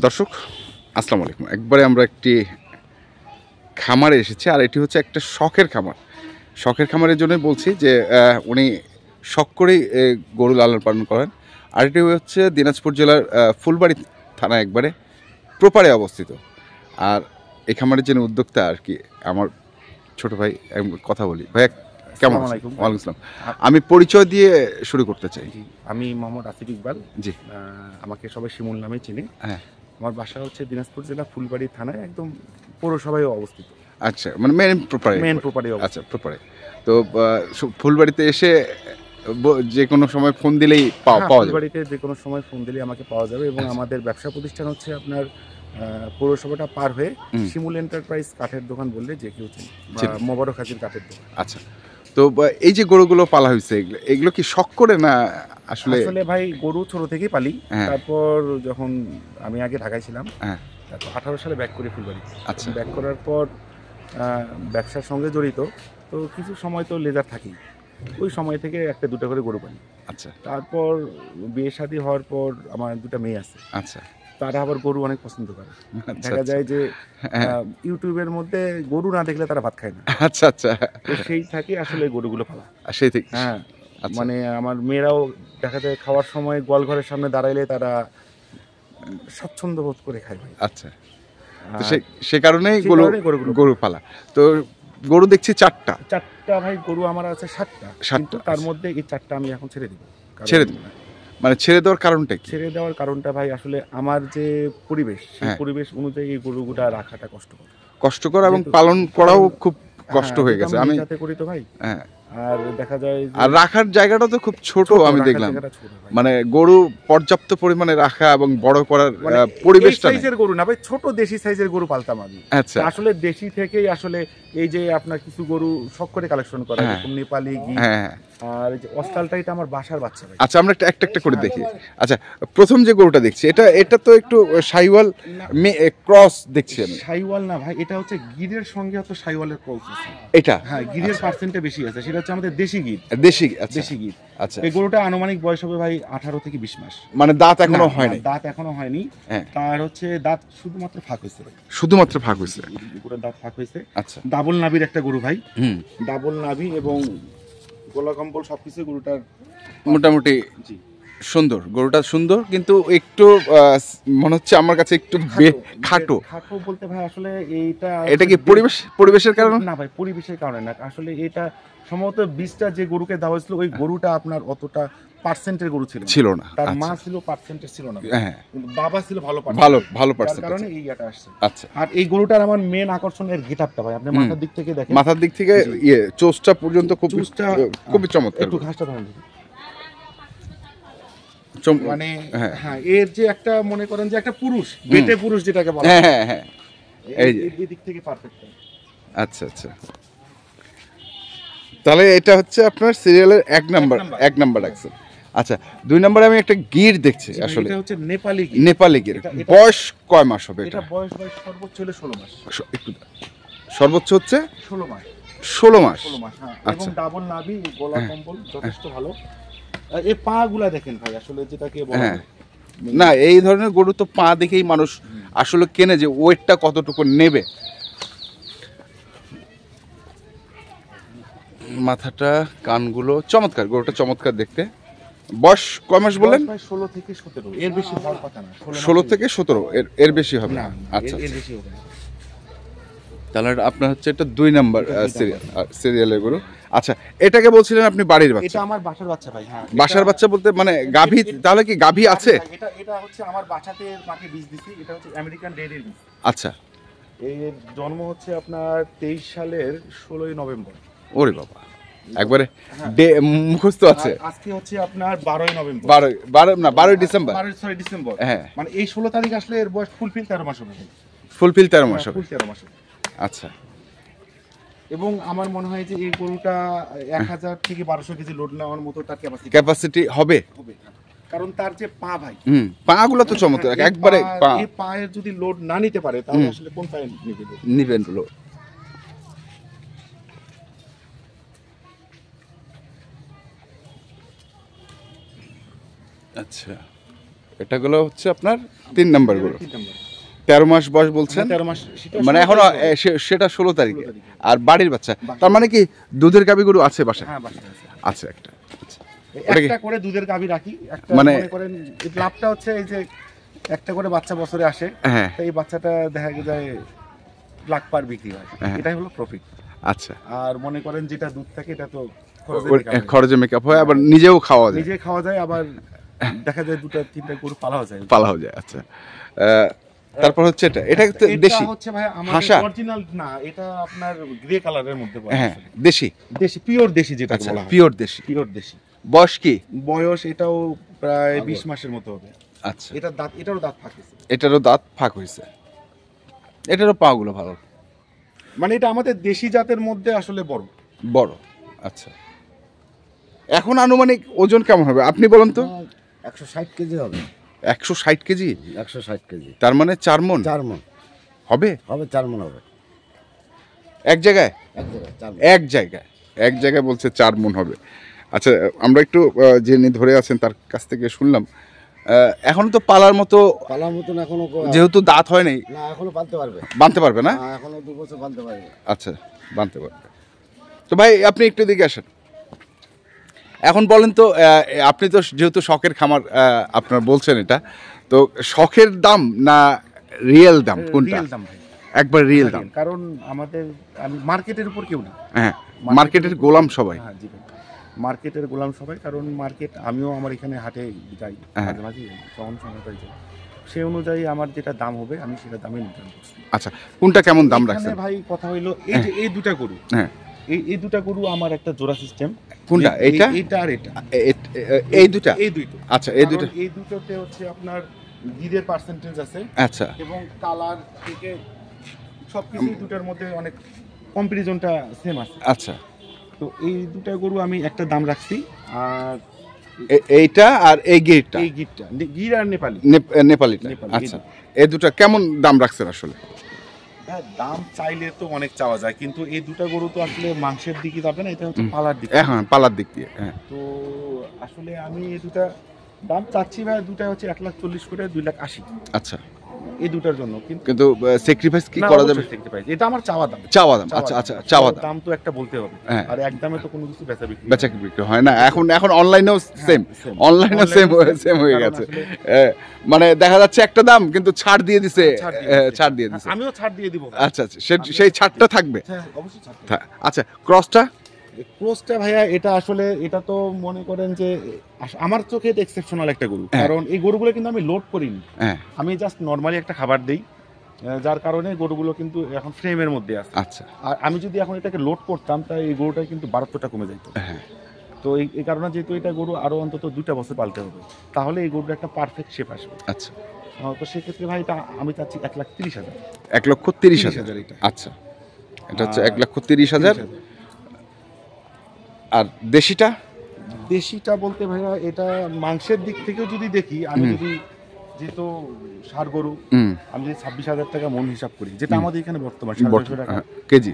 দর্শক আসসালামু আলাইকুম। একবারে আমরা একটি খামারে এসেছি, আর এটি হচ্ছে একটা শখের খামার। শখের খামারের জন্যই বলছি যে উনি শখ করেই গরু লালন পালন করেন। আর এটি হচ্ছে দিনাজপুর জেলার ফুলবাড়ি থানা একবারে প্রপারে অবস্থিত। আর এই খামারের জন্য উদ্যোক্তা আর কি আমার ছোট ভাই। কথা বলি ভাই, কেমন আছেন? ওয়ালাইকুম আসসালাম। আমি পরিচয় দিয়ে শুরু করতে চাই। আমি মোহাম্মদ আসিফ ইকবাল। জি, আমাকে সবাই শিমুল নামে চিনি। হ্যাঁ। আমার বাসা হচ্ছে দিনাজপুর জেলা ফুলবাড়ি থানায়, একদম পৌরসভায় অবস্থিত। আচ্ছা, মানে মেন প্রপারে। আচ্ছা, প্রপারে। তো ফুলবাড়িতে এসে যে কোনো সময় ফোন দিলেই পাওয়া যাবে। ফুলবাড়িতে যে কোনো সময় ফোন দিলেই আমাকে পাওয়া যাবে। এবং আমাদের ব্যবসা প্রতিষ্ঠান হচ্ছে আপনার পৌরসভাটা পার হয়ে শিমুল এন্টারপ্রাইজ কাঠের দোকান বললে যে কেউ চিনি, মোবারক হাজির কাঠের দোকান। আচ্ছা, তো এই যে গরুগুলো পালা হয়েছে, এগুলো কি শখ করে না? আসলে ভাই গরু ছোট থেকেই পালি। তারপর যখন আমি আগে ঢাকায় ছিলাম, তারপর 18 সালে ব্যাক করি ফুলবাড়ি। আচ্ছা, ব্যাক করার পর ব্যবসার সঙ্গে জড়িত, তো কিছু সময় তো লেজার থাকেই। ওই সময় থেকে একটা দুটো করে গরু পালি। আচ্ছা, তারপর বিয়ে শাদী হওয়ার পর আমার দুটো মেয়ে আছে। আচ্ছা, তারা আবার গরু অনেক পছন্দ করে। দেখা যায় যে ইউটিউবের মধ্যে গরু না দেখলে তারা ভাত খায় না। আচ্ছা আচ্ছা, তো সেই থাকে আসলে গরুগুলো পালা সেই থেকে। হ্যাঁ, মানে আমার মেয়েরাও দেখা যায় খাওয়ার সময় গোয়াল ঘরের সামনে দাঁড়াইলে তারা স্বাচ্ছন্দ্য বোধ করে খায় ভাই। আচ্ছা, তো সে কারণেই গরু পালা। তো গরু দেখছি চারটা ভাই। গরু আমার আছে 7টা। তার মধ্যে এই 4টা আমি এখন ছেড়ে দিব। মানে ছেড়ে দেওয়ার কারণটা কি? ছেড়ে দেওয়ার কারণটা ভাই আসলে আমার যে পরিবেশ, সেই পরিবেশ অনুযায়ী এই গরুগুলা রাখাটা কষ্টকর এবং পালন করাও খুব কষ্ট হয়ে গেছে। আমি যাতে করি তো ভাই। হ্যাঁ, আর দেখা যায় আর রাখার জায়গাটা তো খুব ছোট। আমি দেখলাম মানে গরু পর্যাপ্ত পরিমাণে রাখা এবং বড় করার পরিবেশটা সাইজের গরু না ভাই, ছোট দেশি সাইজের গরু পালতাম আমি। আচ্ছা, আসলে দেশি থেকেই আসলে এই যে আপনার কিছু গরু শখ করে কালেকশন করা, যেরকম নেপালি গি আর এই যে অস্ট্রালটা, এটা আমার বাসার বাচ্চা ভাই। আচ্ছা, আমরা একটা করে দেখি। আচ্ছা, প্রথম যে গরুটা দেখছি, এটা তো একটু শাইওয়াল ক্রস দেখছি আমি। শাইওয়াল না ভাই, এটা হচ্ছে গিরের সঙ্গে হয়তো শাইওয়ালের ক্রস আছে এটা। হ্যাঁ, গিরের পার্সেন্টে বেশি আছে। সেটা হচ্ছে আমাদের দেশি গির। দেশি গির। আচ্ছা, এই গরুটা আনুমানিক বয়স হবে ভাই 18 থেকে 20 মাস। মানে দাঁত এখনো হয়নি? দাঁত এখনো হয়নি। তার হচ্ছে দাঁত শুধুমাত্র ফাঁক হয়েছে। শুধুমাত্র ফাঁক হয়েছে, গরুর দাঁত ফাঁক হয়েছে। আচ্ছা, ডাবল নাভির একটা গরু ভাই। ডাবল নাভি এবং গলা কম্বল সবকিছু গরুটার মোটামুটি সুন্দর। গরুটা সুন্দর, কিন্তু একটু মনে হচ্ছে আমার কাছে একটু খাটো বলতে ভাই। আসলে এটা কি পরিবেশের কারণে? না ভাই, পরিবেশের কারণে না। আসলে এটা সম্ভবত বীজটা যে গরুকে দেওয়া হয়েছিল, ওই গরুটা আপনার অতটা পার্সেন্টের গরু ছিল না। তার মা ছিল পার্সেন্টেজ ছিল না, কিন্তু বাবা ছিল ভালো পার্সেন্ট, কারণে এই এটা আসছে। আচ্ছা, আর এই গরুটার আমার মেন আকর্ষণ এর গেটআপটা ভাই। আপনি মাথার দিক থেকে দেখেন, মাথার দিক থেকে চোঁচটা পর্যন্ত খুবই চমৎকার। একটু ঘাসটা ধরেন মানে। হ্যাঁ, এর যে একটা মনে করেন যে একটা পুরুষ, বেটে পুরুষ যেটাকে বলে। হ্যাঁ হ্যাঁ, এই দিক থেকে পারফেক্ট। আচ্ছা আচ্ছা, তাহলে এটা হচ্ছে আপনার সিরিয়ালের 1 নাম্বার রাখছে। আচ্ছা, 2 নম্বরে আমি একটা গির দেখছি। আসলে এটা হচ্ছে নেপালি গির। বয়স কয় মাস হবে? এটা বয়স সর্বোচ্চ হলে 16 মাস। একটু সর্বোচ্চ হচ্ছে 16 মাস। 16 মাস। হ্যাঁ, এবং ডাবল নাভি, গলা কম্বল যথেষ্ট ভালো। এই পা গুলা দেখেন ভাই, আসলে যেটাকে বলে না, এই ধরনের গরু তো পা দেখেই মানুষ আসলে কেনে যে ওয়েটটা কতটুকু নেবে। মাথাটা, কানগুলো চমৎকার, গরুটা চমৎকার দেখতে। বয়স কয় মাস বললেন? 16 থেকে 17, এর বেশি হওয়ার কথা না। 16 থেকে 17, এর বেশি হবে না। আচ্ছা, এর বেশি হবে না। তাহলে আপনার হচ্ছে এটা 2 নাম্বার সিরিয়ালের গরু। আচ্ছা, এটাকে বলছিলেন আপনি বাড়ির বাচ্চা? এটা আমার বাসার বাচ্চা ভাই। হ্যাঁ, বাসার বাচ্চা বলতে মানে গাভী? তাহলে কি গাভী আছে? এটা হচ্ছে আমার বাসাতে মাকে বীজ দিছি। এটা হচ্ছে আমেরিকান ডেইরির বীজ। আচ্ছা, এর জন্ম হচ্ছে আপনার 23 সালের 16ই নভেম্বর। ওরে বাবা, একবারে মুখস্থ আছে। আজকে হচ্ছে আপনার 12ই নভেম্বর। 12ই ডিসেম্বর। Sorry, December. হ্যাঁ, মানে এই 16 তারিখ আসলে এর বয়স ফুলফিল 13 মাস হবে। ফুলফিল 13 মাস হবে। 13 মাস হবে। আচ্ছা, এবং আমার মনে হয় যে এই গরুটা 1000 থেকে 1200 কেজি লোড নেওয়ার মতো তার ক্যাপাসিটি হবে। কারণ তার যে পা ভাই, পা গুলো তো চমৎকার একবারে। এই পায়ের যদি লোড না নিতে পারে, তাহলে আসলে কোন পায়ে নিবেন লোড? আচ্ছা, এটাগুলো হচ্ছে আপনার 3 নাম্বার গরু। 13 মাস বয়স বলছেন, 13 মাস মানে এখনো সেটা 16 তারিখে। আর বাড়ির বাচ্চা, তার মানে কি দুধের গাভী গরু আছে বাসায়? হ্যাঁ বাসায় আছে একটা। আচ্ছা, একটা করে দুধের গাভী রাখি। একটা মনে করেন লাভটা হচ্ছে এই যে একটা করে বাচ্চা বছরে আসে, এই বাচ্চাটা দেখা যায় লাখ পার বিক্রি হয়, এটাই হলো প্রফিট। আচ্ছা, আর মনে করেন যেটা দুধ থাকে এটা তো খরচে মেকআপ হয়, আবার নিজেও খাওয়া যায়, নিজে খাওয়া যায়, আবার দেখা যায় 2-3টা গরু পালাও যায়। আচ্ছা, তারপর হচ্ছে এটা দেশি হচ্ছে ভাই আমাদের অরিজিনাল না, এটা আপনার গ্রে কালারের মধ্যে পড়ে। হ্যাঁ, দেশি পিওর দেশি যেটা বলা হয়, পিওর দেশি। বয়স কি? বয়স এটাও প্রায় 20 মাসের মতো হবে। আচ্ছা, এটারও দাঁত ফাঁক হয়েছে। এটারও পাগুলো ভালো, মানে এটা আমাদের দেশি জাতের মধ্যে আসলে বড়। আচ্ছা, এখন আনুমানিক ওজন কেমন হবে আপনি বলুন তো? 160 কেজি হবে। 160 কেজি? 160 কেজি, তার মানে 4 মণ হবে। 4 মণ হবে এক জায়গায় বলছে 4 মণ হবে। আচ্ছা, আমরা একটু যিনি ধরে আছেন তার কাছ থেকে শুনলাম, এখন তো পালার মতন এখনো, যেহেতু দাঁত হয় নাই, না এখনো বানতে পারবে না, এখনো 2 বছর বানতে পারবে। আচ্ছা, বানতে পারবে। তো ভাই আপনি একটু দিকে আসেন। এখন বলেন তো, আপনি তো যেহেতু শখের খামার আপনার বলছেন, এটা তো শখের দাম না রিয়েল দাম, কোনটা? একবার রিয়েল দাম, কারণ আমাদের মার্কেটের উপর কেউ না। হ্যাঁ, মার্কেটের গোলাম সবাই। হ্যাঁ জি, মার্কেটের গোলাম সবাই, কারণ মার্কেট, আমিও আমার এখানে হাটে যাই মাঝে মাঝে, যখন সময় পাই যাই, সেই অনুযায়ী আমার যেটা দাম হবে আমি সেটা দামে নির্ধারণ করছি। আচ্ছা, কোনটা কেমন দাম রাখছেন ভাই? কথা হইলো এই যে এই দুটা গরু, হ্যাঁ এই দুটা গরু আমার একটা জোড়া সিস্টেম। কোনটা? এটা আর এটা? এই দুটা। আচ্ছা, এই দুটোতে হচ্ছে আপনার গিরের পার্সেন্টেজ আছে। আচ্ছা, এবং কালার থেকে সবকিছু দুটার মধ্যে অনেক কম্পারিজনটা সেম আছে। আচ্ছা, তো এই দুটা গরু আমি একটা দাম রাখছি। আর এইটা আর এই গিরটা, গির আর নেপালিটা। আচ্ছা, এই দুটা কেমন দাম রাখছেন আসলে? হ্যাঁ, দাম চাইলে তো অনেক চাওয়া যায়, কিন্তু এই দুটা গরু তো আসলে মাংসের দিকে যাবে না, এটা হচ্ছে পালার দিকে। হ্যাঁ, পালার দিক দিয়ে। হ্যাঁ, তো আসলে আমি এই দুটা দাম চাচ্ছি ভাই, দুটা হচ্ছে 1,40,000 করে, 2,80,000। আচ্ছা, এই দুটার জন্য কিন্তু স্যাক্রিফাইস কি করা যাবে? এটা আমার চাওয়া দাম। আচ্ছা, চাওয়া দাম তো একটা বলতে হবে, আর এক দামে তো কোনো কিছু বেচা বিক্রি হয় না। এখন অনলাইনেও সেম হয়ে গেছে, মানে দেখা যাচ্ছে একটা দাম কিন্তু ছাড় দিয়ে দিছে। আমিও ছাড় দিয়ে দিব। আচ্ছা, সেই ছাড়টা থাকবে। হ্যাঁ, অবশ্যই ছাড়। আচ্ছা, ক্রসটা ভাইয়া, এটা আসলে এটা তো মনে করেন যে আমার চোখে এটা এক্সেপশনাল একটা গরু, কারণ এই গরুগুলো কিন্তু আমি লোড করিনি, আমি জাস্ট নরমালি একটা খাবার দেই, যার কারণে গরুগুলো কিন্তু এখন ফ্রেমের মধ্যে আছে। আচ্ছা, আর আমি যদি এখন এটাকে লোড করতাম, তাই এই গরুটা কিন্তু 12টা কমে যেত। তো এই কারণে যেহেতু এটা গরু আরো অন্তত 2টা বছর পালতে হবে, তাহলে এই গরুটা একটা পারফেক্ট শেপ আসবে। আচ্ছা, তো সেক্ষেত্রে ভাই এটা আমি চাচ্ছি 1,30,000। 1,30,000। আচ্ছা, এটা হচ্ছে 1,30,000। আর দেশিটা বলতে ভাইয়া, এটা মাংসের দিক থেকেও যদি দেখি, আমি যদি যেহেতু ষাঁড় গরু, আমি যদি 26,000 টাকা মন হিসাব করি, যেটা আমাদের এখানে বর্তমান 750 টাকা কেজি,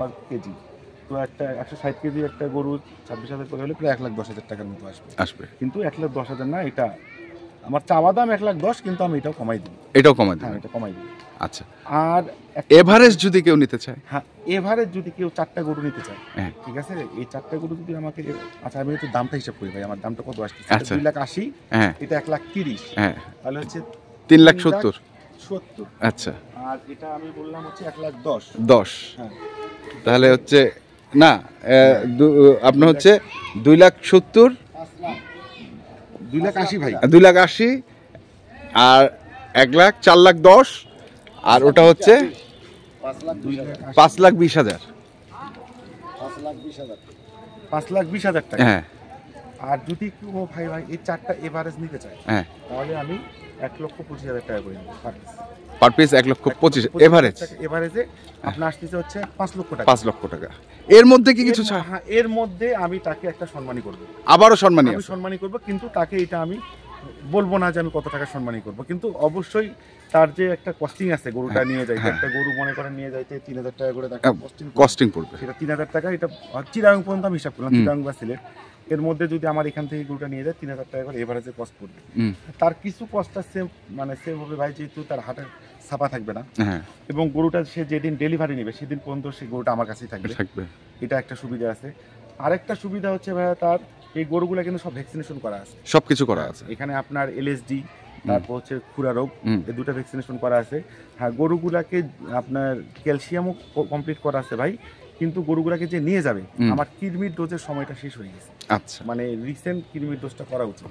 তো একটা 160 কেজি একটা গরু 26,000 করে হলে প্রায় 1,10,000 টাকার মতো আসবে। কিন্তু 1,10,000 না, এটা আমার চাওয়া দাম 1,10,000, কিন্তু আমি এটাও কমাই দিই। এটা কমাই দিই। আচ্ছা, আর এভারেজ যদি কেউ নিতে চায়? হ্যাঁ, এভারেজ যদি কেউ 4টা গরু নিতে চায়, ঠিক আছে, এই 4টা গরু যদি আমাকে, আচ্ছা আমি একটু দামটা হিসাব করি ভাই, আমার দামটা কত আসছে? 2,80,000, এটা 1,30,000, তাহলে হচ্ছে 3,70,000। আচ্ছা, আর এটা আমি বললাম হচ্ছে 1,10,000। হ্যাঁ, তাহলে হচ্ছে না, আপনার হচ্ছে 2,70,000, 2,80,000 ভাই, 2,80,000, আর 1,00,000, 4,10,000, আর ওটা হচ্ছে 5,20,000। 5,20,000 টাকা। হ্যাঁ, আর যদি কেউ ভাই এই 4টা এভারেজ নিতে চায়, তাহলে আমি 1,25,000 টাকা করে নেব পার পিস। 1,25,000 এভারেজে আপনার আসতেছে হচ্ছে 5 লক্ষ টাকা। 5 লক্ষ টাকা। এর মধ্যে কি কিছু ছাড়? হ্যাঁ, এর মধ্যে আমি তাকে একটা সম্মানী করব, আবারও সম্মানী করব, কিন্তু তাকে এটা আমি বলবো না যে আমি কত টাকা সম্মানী করব, কিন্তু অবশ্যই তার যে একটা কস্টিং আছে গরুটা নিয়ে যাইতে, একটা গরু মনে করেন নিয়ে যাইতে 3,000 টাকা করে তাকে কস্টিং পড়বে, সেটা 3,000 টাকা। এটা চিরাং পর্যন্ত আমি হিসাব করলাম, চিরাং বা সিলেট এর মধ্যে যদি আমার এখান থেকে গরুটা নিয়ে যায় 3000 টাকা করে এভারেজে কস্ট পড়বে। তার কিছু কস্টটা সেম হবে ভাই, যেহেতু তার হাটের ছাপা থাকবে না এবং গরুটা সে যেদিন ডেলিভারি নেবে সেদিন পর্যন্ত সেই গরুটা আমার কাছেই থাকবে। এটা একটা সুবিধা আছে। আরেকটা সুবিধা হচ্ছে ভাইয়া, তার এই গরুগুলা কিন্তু সব ভ্যাকসিনেশন করা আছে, সবকিছু করা আছে এখানে। আপনার এলএসডি, তারপর হচ্ছে খুরা রোগ, এই দুটো ভ্যাকসিনেশন করা আছে। হ্যাঁ, গরুগুলাকে আপনার ক্যালসিয়ামও কমপ্লিট করা আছে ভাই, কিন্তু গরুগুলাকে যে নিয়ে যাবে আমার কৃমির ডোজের সময়টা শেষ হয়ে গেছে। আচ্ছা, মানে রিসেন্ট কৃমির ডোজটা করা উচিত।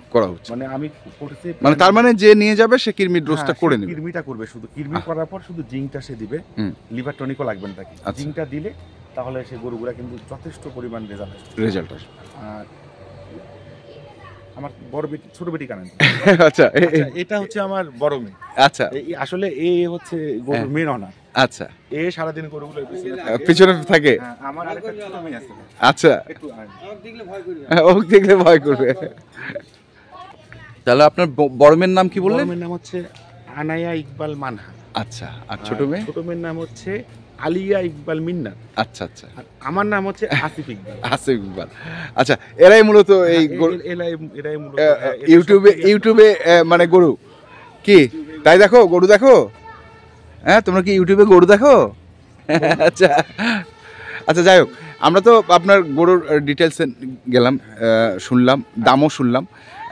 মানে আমি করতেছি, মানে তার মানে যে নিয়ে যাবে সে কৃমির ডোজটা করে নেবে। কৃমিটা করবে, শুধু কৃমি করার পর শুধু জিঙ্কটা সে দিবে, লিভার টনিকও লাগবে না তাকে। জিঙ্কটা দিলে তাহলে সেই গরুগুলা কিন্তু যথেষ্ট পরিমাণ রেজাল্ট আসবে। আর আমার বড় বেটি, ছোট বেটি কানেন। আচ্ছা, এটা হচ্ছে আমার বড় মেয়ে। আচ্ছা, আসলে এ হচ্ছে গরুর মেন অনার। আচ্ছা, এ সারাদিন গরুগুলো পিছনে থাকে। আমার আরেকটা ছোট মেয়ে আছে। আচ্ছা, ও দেখলে ভয় করবে। তাহলে আপনার বড় মেয়ের নাম কি বললেন? বড় মেয়ের নাম হচ্ছে আনায়া ইকবাল মানহা। আচ্ছা, আর ছোট মেয়ের নাম হচ্ছে আলিয়া ইকবাল মিন্না। আচ্ছা আচ্ছা, আমার নাম হচ্ছে আসিফ ইকবাল। আসিফ ইকবাল। আচ্ছা, এরাই মূলত এই এরাই মূলত ইউটিউবে মানে গরু কি তাই দেখো, গরু দেখো। হ্যাঁ, তোমরা কি ইউটিউবে গরু দেখো? আচ্ছা আচ্ছা, যাই হোক, আমরা তো আপনার গরুর ডিটেলস গেলাম, শুনলাম, দামও শুনলাম।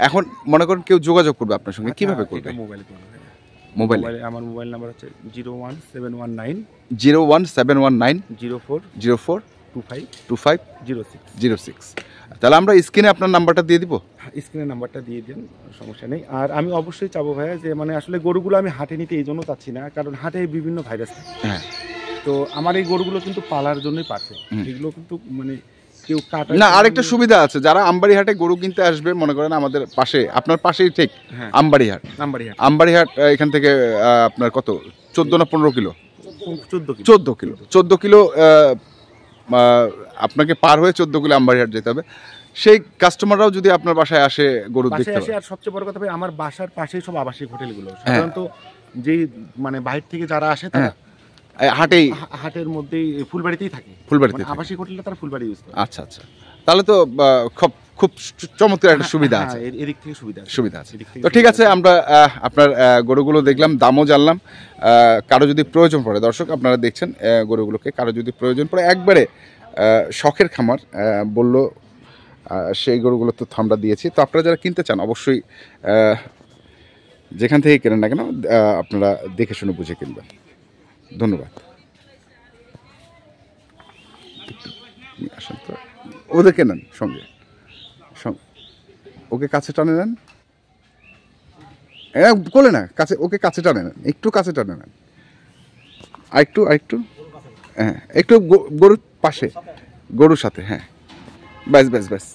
এখন মনে করেন কেউ যোগাযোগ করবে আপনার সঙ্গে, কিভাবে করবে? মোবাইলে আমার মোবাইল নাম্বার হচ্ছে 01719 04 25 06। তাহলে আমরা স্ক্রিনে আপনার নাম্বারটা দিয়ে দিব। স্ক্রিনের নাম্বারটা দিয়ে দিন, সমস্যা নেই। আর আমি অবশ্যই চাবো ভাইয়া যে মানে আসলে গরুগুলো আমি হাটে নিতে এই জন্য চাচ্ছি না, কারণ হাটে বিভিন্ন ভাইরাস থাকে। হ্যাঁ, তো আমার এই গরুগুলো কিন্তু পালার জন্যই পারফেক্ট। এগুলো কিন্তু মানে কেউ কাটা না। আরেকটা সুবিধা আছে, যারা আমবাড়িহাটে গরু কিনতে আসবে, মনে করেন আমাদের পাশে, আপনার পাশেই ঠিক আমবাড়িহাট, এখান থেকে আপনার কত 14 না 15 কিলো? 14 কিলো আপনাকে পার হয়ে 14 কিলো আমবাড়িহাট যেতে হবে। সেই কাস্টমাররাও যদি আপনার বাসায় আসে গরু দেখতে পারে। আর সবচেয়ে বড় কথা ভাই, আমার বাসার পাশেই সব আবাসিক হোটেলগুলো, সাধারণত যেই মানে বাইরে থেকে যারা আসে তারা হাটের মধ্যেই ফুলবাড়িতেই থাকে। ফুলবাড়িতে আবাসিক হোটেলটা তারা ফুলবাড়ি ইউজ করে। আচ্ছা আচ্ছা, তাহলে তো খুব চমৎকার একটা সুবিধা আছে। এদিক থেকে সুবিধা আছে। তো ঠিক আছে, আমরা আপনার গরুগুলো দেখলাম, দামও জানলাম। কারো যদি প্রয়োজন পড়ে, দর্শক আপনারা দেখছেন গরুগুলোকে, কারো যদি প্রয়োজন পড়ে, একবারে শখের খামার বললো, সেই গরুগুলো তো আমরা দিয়েছি। তো আপনারা যারা কিনতে চান, অবশ্যই যেখান থেকে কেনেন না কেন, আপনারা দেখে শুনে বুঝে কিনবেন। ধন্যবাদ। আসেন তো, ওদেরকে নেন সঙ্গে, ওকে কাছে টানে নেন, কোলে না, কাছে, ওকে কাছে টানে নেন, একটু কাছে টানে নেন, আরেকটু, হ্যাঁ, একটু গরুর পাশে, গরুর সাথে, হ্যাঁ, ব্যাস।